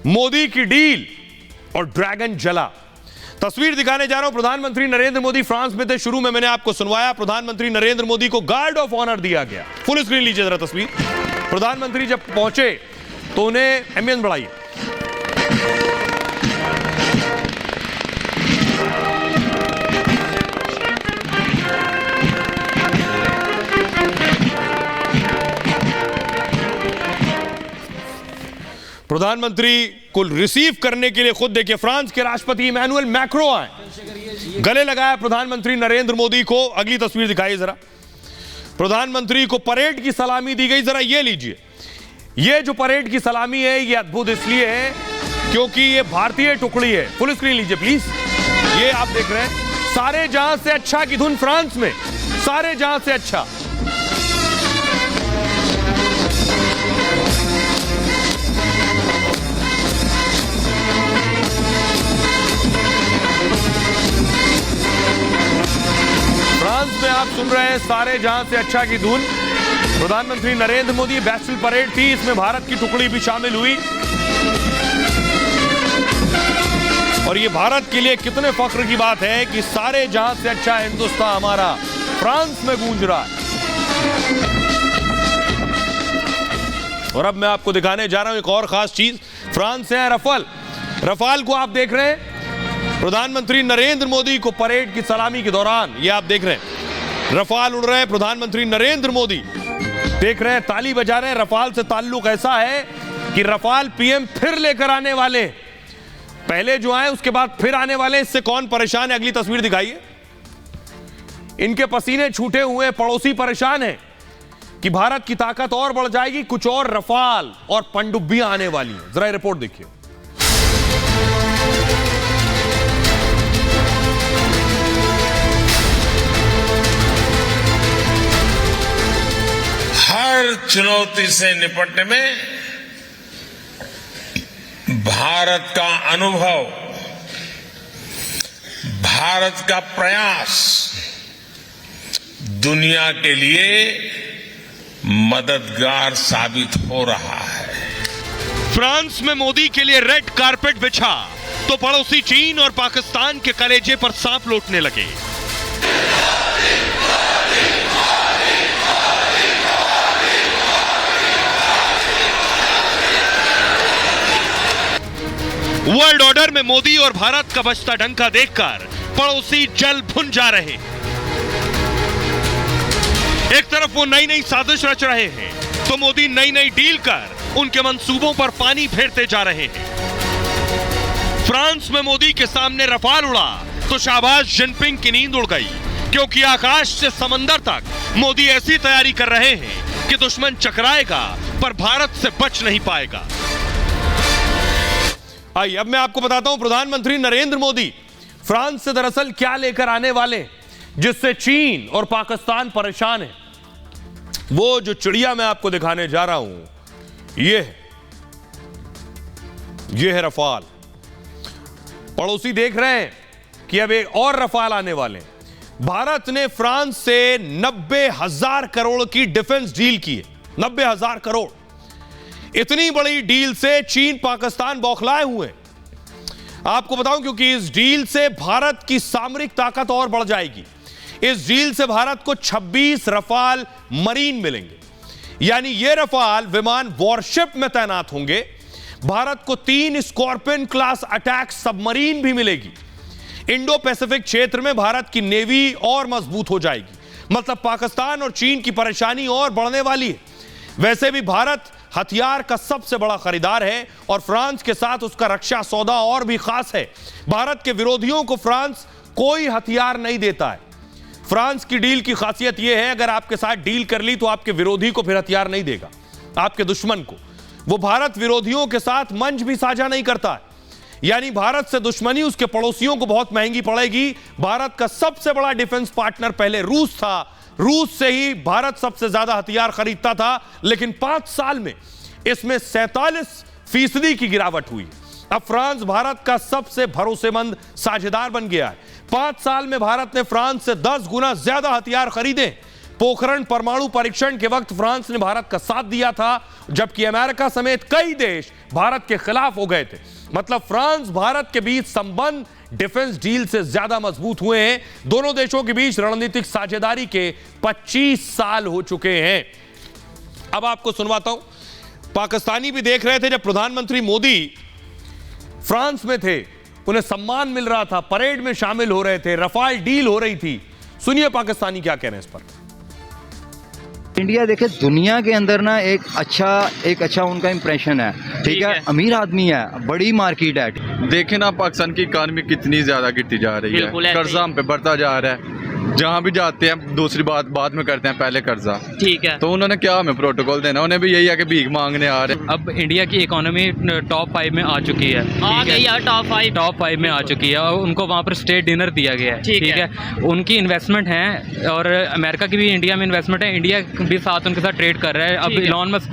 मोदी की डील और ड्रैगन जला। तस्वीर दिखाने जा रहा हूं। प्रधानमंत्री नरेंद्र मोदी फ्रांस में थे। शुरू में मैंने आपको सुनवाया, प्रधानमंत्री नरेंद्र मोदी को गार्ड ऑफ ऑनर दिया गया। फुल स्क्रीन लीजिए जरा तस्वीर। प्रधानमंत्री जब पहुंचे तो उन्हें एम्बियंस बढ़ाइए। प्रधानमंत्री को रिसीव करने के लिए खुद देखिए फ्रांस के राष्ट्रपति इमैनुअल मैक्रो आए, गले लगाया प्रधानमंत्री नरेंद्र मोदी को। अगली तस्वीर दिखाइए जरा। प्रधानमंत्री को परेड की सलामी दी गई। जरा ये लीजिए, ये जो परेड की सलामी है ये अद्भुत इसलिए है क्योंकि ये भारतीय टुकड़ी है। फुल स्क्रीन लीजिए प्लीज। ये आप देख रहे हैं सारे जहां से अच्छा की धुन फ्रांस में, सारे जहां से अच्छा। फ्रांस में आप सुन रहे हैं सारे जहां से अच्छा की धुन। प्रधानमंत्री नरेंद्र मोदी, बैस्टिल परेड थी, इसमें भारत की टुकड़ी भी शामिल हुई और ये भारत के लिए कितने फख्र की बात है कि सारे जहां से अच्छा हिंदुस्तान हमारा फ्रांस में गूंज रहा है। और अब मैं आपको दिखाने जा रहा हूं एक और खास चीज। फ्रांस से है रफाल। रफाल को आप देख रहे हैं प्रधानमंत्री नरेंद्र मोदी को परेड की सलामी के दौरान, ये आप देख रहे हैं रफाल उड़ रहे हैं। प्रधानमंत्री नरेंद्र मोदी देख रहे हैं, ताली बजा रहे हैं। रफाल से ताल्लुक ऐसा है कि रफाल पीएम फिर लेकर आने वाले, पहले जो आए उसके बाद फिर आने वाले। इससे कौन परेशान है? अगली तस्वीर दिखाइए। इनके पसीने छूटे हुए पड़ोसी परेशान हैं कि भारत की ताकत और बढ़ जाएगी, कुछ और रफाल और पनडुब्बियां आने वाली हैं। जरा रिपोर्ट देखिए। हर चुनौती से निपटने में भारत का अनुभव, भारत का प्रयास दुनिया के लिए मददगार साबित हो रहा है। फ्रांस में मोदी के लिए रेड कारपेट बिछा तो पड़ोसी चीन और पाकिस्तान के कलेजे पर सांप लौटने लगे। वर्ल्ड ऑर्डर में मोदी और भारत का बजता डंका देखकर पड़ोसी जल भुन जा रहे हैं। एक तरफ वो नई नई साजिश रच रहे हैं तो मोदी नई नई डील कर उनके मंसूबों पर पानी फेरते जा रहे हैं। फ्रांस में मोदी के सामने रफाल उड़ा तो शाहबाज जिनपिंग की नींद उड़ गई, क्योंकि आकाश से समंदर तक मोदी ऐसी तैयारी कर रहे हैं कि दुश्मन चकराएगा पर भारत से बच नहीं पाएगा। आइए अब मैं आपको बताता हूं प्रधानमंत्री नरेंद्र मोदी फ्रांस से दरअसल क्या लेकर आने वाले, जिससे चीन और पाकिस्तान परेशान है। वो जो चिड़िया मैं आपको दिखाने जा रहा हूं ये है रफाल। पड़ोसी देख रहे हैं कि अब एक और रफाल आने वाले हैं। भारत ने फ्रांस से 90,000 करोड़ की डिफेंस डील की है। 90,000 करोड़, इतनी बड़ी डील से चीन पाकिस्तान बौखलाए हुए। आपको बताऊं क्योंकि इस डील से भारत की सामरिक ताकत और बढ़ जाएगी। इस डील से भारत को 26 रफाल मरीन मिलेंगे, यानी ये रफाल विमान वॉरशिप में तैनात होंगे। भारत को 3 स्कॉर्पियन क्लास अटैक सबमरीन भी मिलेगी। इंडो पैसिफिक क्षेत्र में भारत की नेवी और मजबूत हो जाएगी। मतलब पाकिस्तान और चीन की परेशानी और बढ़ने वाली है। वैसे भी भारत हथियार का सबसे बड़ा खरीदार है और फ्रांस के साथ उसका रक्षा सौदा और भी खास है। भारत के विरोधियों को फ्रांस कोई हथियार नहीं देता है। फ्रांस की डील की खासियत यह है, अगर आपके साथ डील कर ली तो आपके विरोधी को फिर हथियार नहीं देगा, आपके दुश्मन को। वो भारत विरोधियों के साथ मंच भी साझा नहीं करता है, यानी भारत से दुश्मनी उसके पड़ोसियों को बहुत महंगी पड़ेगी। भारत का सबसे बड़ा डिफेंस पार्टनर पहले रूस था, रूस से ही भारत सबसे ज्यादा हथियार खरीदता था, लेकिन 5 साल में इसमें 47% की गिरावट हुई। अब फ्रांस भारत का सबसे भरोसेमंद साझेदार बन गया है। 5 साल में भारत ने फ्रांस से 10 गुना ज्यादा हथियार खरीदे। पोखरण परमाणु परीक्षण के वक्त फ्रांस ने भारत का साथ दिया था, जबकि अमेरिका समेत कई देश भारत के खिलाफ हो गए थे। मतलब फ्रांस भारत के बीच संबंध डिफेंस डील से ज्यादा मजबूत हुए हैं। दोनों देशों के बीच रणनीतिक साझेदारी के 25 साल हो चुके हैं। अब आपको सुनवाता हूं, पाकिस्तानी भी देख रहे थे जब प्रधानमंत्री मोदी फ्रांस में थे, उन्हें सम्मान मिल रहा था, परेड में शामिल हो रहे थे, रफाल डील हो रही थी। सुनिए पाकिस्तानी क्या कह रहे हैं इस पर। इंडिया देखे दुनिया के अंदर ना एक अच्छा उनका इंप्रेशन है, ठीक है, अमीर आदमी है, बड़ी मार्केट है। देखें ना पाकिस्तान की इकानमी कितनी ज्यादा गिरती जा रही है, कर्जा हम पे बढ़ता जा रहा है। जहाँ भी जाते हैं दूसरी बात बाद में करते हैं, पहले कर्जा, ठीक है। तो उन्होंने क्या हमें प्रोटोकॉल देना, उन्हें भी यही है कि भीख मांगने आ रहे हैं। अब इंडिया की इकोनॉमी टॉप 5 में आ चुकी है, टॉप 5 में आ चुकी है और उनको वहाँ पर स्टेट डिनर दिया गया है, ठीक है। उनकी इन्वेस्टमेंट है और अमेरिका की भी इंडिया में इन्वेस्टमेंट है, इंडिया भी साथ उनके साथ ट्रेड कर रहा है। अब इलॉन मस्क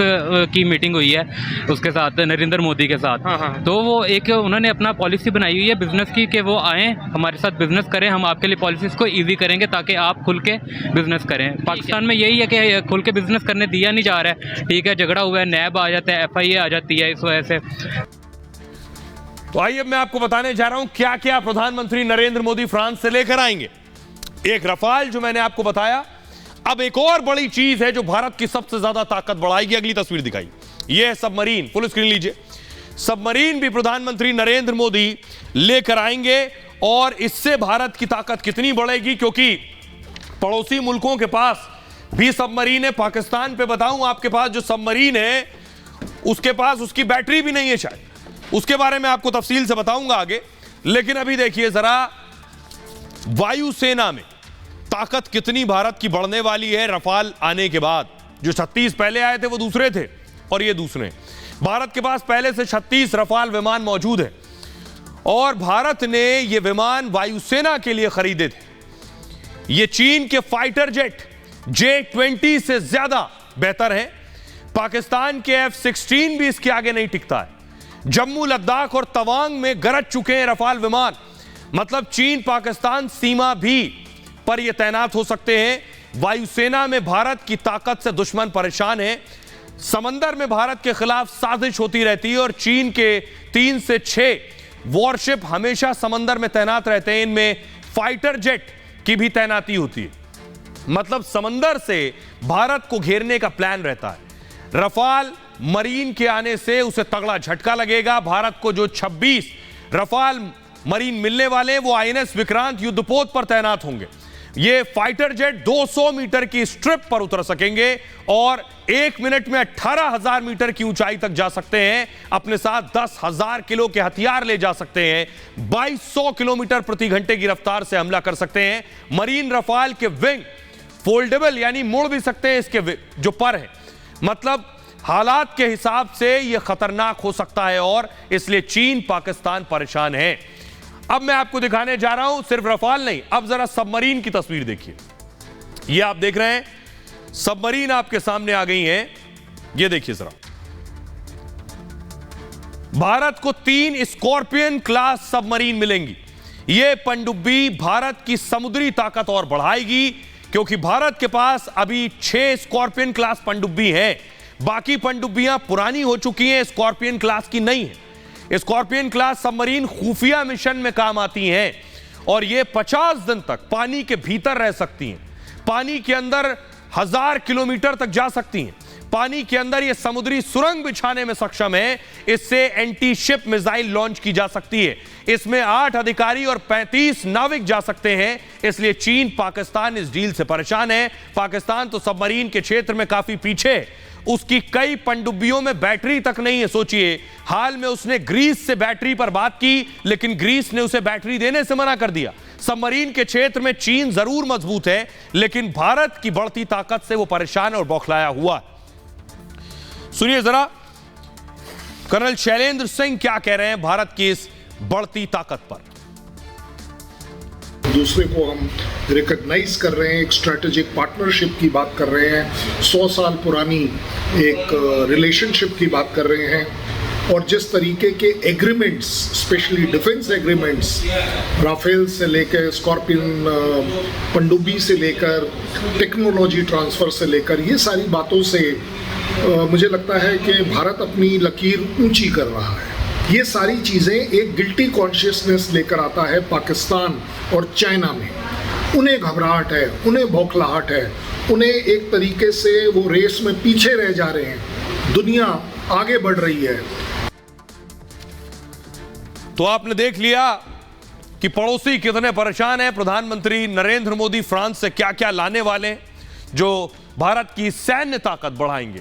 की मीटिंग हुई है उसके साथ, नरेंद्र मोदी के साथ, तो वो एक उन्होंने अपना पॉलिसी बनाई हुई है बिजनेस की कि वो आए हमारे साथ बिजनेस करें, हम आपके लिए पॉलिसीज को ईजी करेंगे ताकि आप खुल के बिजनेस करें। पाकिस्तान में यही है कि खुल के बिजनेस करने दिया नहीं जा रहा है, ठीक है। झगड़ा हुआ है, नैब आ जाता है, FIA आ जाती है इस वजह से। तो आइए मैं आपको बताने जा रहा हूं क्या क्या प्रधानमंत्री नरेंद्र मोदी फ्रांस से लेकर आएंगे। एक रफाल जो मैंने आपको बताया, अब एक और बड़ी चीज है जो भारत की सबसे ज्यादा ताकत बढ़ाएगी। अगली तस्वीर दिखाई, यह है सबमरीन, फुल स्क्रीन लीजिए। सबमरीन भी प्रधानमंत्री नरेंद्र मोदी लेकर आएंगे और इससे भारत की ताकत कितनी बढ़ेगी, क्योंकि पड़ोसी मुल्कों के पास भी सबमरीन है। पाकिस्तान पे बताऊं, आपके पास जो सबमरीन है उसके पास उसकी बैटरी भी नहीं है शायद, उसके बारे में आपको तफसील से बताऊंगा आगे। लेकिन अभी देखिए जरा वायुसेना में ताकत कितनी भारत की बढ़ने वाली है रफाल आने के बाद। जो 36 पहले आए थे वो दूसरे थे और ये दूसरे। भारत के पास पहले से 36 रफाल विमान मौजूद है और भारत ने ये विमान वायुसेना के लिए खरीदे थे। ये चीन के फाइटर जेट J-20 से ज्यादा बेहतर है। पाकिस्तान के F-16 भी इसके आगे नहीं टिकता है। जम्मू, लद्दाख और तवांग में गरज चुके हैं रफाल विमान। मतलब चीन पाकिस्तान सीमा भी पर ये तैनात हो सकते हैं। वायुसेना में भारत की ताकत से दुश्मन परेशान है। समंदर में भारत के खिलाफ साजिश होती रहती है और चीन के 3 से 6 वॉरशिप हमेशा समंदर में तैनात रहते हैं। इनमें फाइटर जेट की भी तैनाती होती है। मतलब समंदर से भारत को घेरने का प्लान रहता है। रफाल मरीन के आने से उसे तगड़ा झटका लगेगा। भारत को जो 26 रफाल मरीन मिलने वाले हैं वो INS विक्रांत युद्धपोत पर तैनात होंगे। ये फाइटर जेट 200 मीटर की स्ट्रिप पर उतर सकेंगे और 1 मिनट में 18,000 मीटर की ऊंचाई तक जा सकते हैं। अपने साथ 10,000 किलो के हथियार ले जा सकते हैं। 2200 किलोमीटर प्रति घंटे की रफ्तार से हमला कर सकते हैं। मरीन रफाल के विंग फोल्डेबल यानी मुड़ भी सकते हैं, इसके जो पर है। मतलब हालात के हिसाब से यह खतरनाक हो सकता है और इसलिए चीन पाकिस्तान परेशान है। अब मैं आपको दिखाने जा रहा हूं सिर्फ रफाल नहीं, अब जरा सबमरीन की तस्वीर देखिए। यह आप देख रहे हैं सबमरीन आपके सामने आ गई हैं। यह देखिए जरा, भारत को 3 स्कॉर्पियन क्लास सबमरीन मिलेंगी। यह पनडुब्बी भारत की समुद्री ताकत और बढ़ाएगी, क्योंकि भारत के पास अभी 6 स्कॉर्पियन क्लास पनडुब्बी हैं। बाकी पनडुब्बियां पुरानी हो चुकी हैं, स्कॉर्पियन क्लास की नहीं है। स्कॉर्पियन क्लास सबमरीन खुफिया मिशन में काम आती हैं और ये 50 दिन तक पानी के भीतर रह सकती हैं। पानी के अंदर 1000 किलोमीटर तक जा सकती हैं। पानी के अंदर ये समुद्री सुरंग बिछाने में सक्षम है। इससे एंटी शिप मिसाइल लॉन्च की जा सकती है। इसमें 8 अधिकारी और 35 नाविक जा सकते हैं। इसलिए चीन पाकिस्तान इस डील से परेशान है। पाकिस्तान तो सबमरीन के क्षेत्र में काफी पीछे है। उसकी कई पनडुब्बियों में बैटरी तक नहीं है। सोचिए, हाल में उसने ग्रीस से बैटरी पर बात की, लेकिन ग्रीस ने उसे बैटरी देने से मना कर दिया। सबमरीन के क्षेत्र में चीन जरूर मजबूत है, लेकिन भारत की बढ़ती ताकत से वो परेशान और बौखलाया हुआ। सुनिए जरा कर्नल शैलेंद्र सिंह क्या कह रहे हैं भारत की इस बढ़ती ताकत पर। दूसरे को हम रिकॉग्नाइज कर रहे हैं, एक स्ट्रेटेजिक पार्टनरशिप की बात कर रहे हैं, 100 साल पुरानी एक रिलेशनशिप की बात कर रहे हैं। और जिस तरीके के agreements, specially defense agreements, Rafale से लेकर स्कॉर्पियन पनडुब्बी से लेकर टेक्नोलॉजी ट्रांसफ़र से लेकर, ये सारी बातों से मुझे लगता है कि भारत अपनी लकीर ऊंची कर रहा है। ये सारी चीज़ें एक गिल्टी कॉन्शियसनेस लेकर आता है पाकिस्तान और चाइना में। उन्हें घबराहट है, उन्हें बौखलाहट है, उन्हें एक तरीके से वो रेस में पीछे रह जा रहे हैं, दुनिया आगे बढ़ रही है। तो आपने देख लिया कि पड़ोसी कितने परेशान हैं। प्रधानमंत्री नरेंद्र मोदी फ्रांस से क्या क्या लाने वाले, जो भारत की सैन्य ताकत बढ़ाएंगे।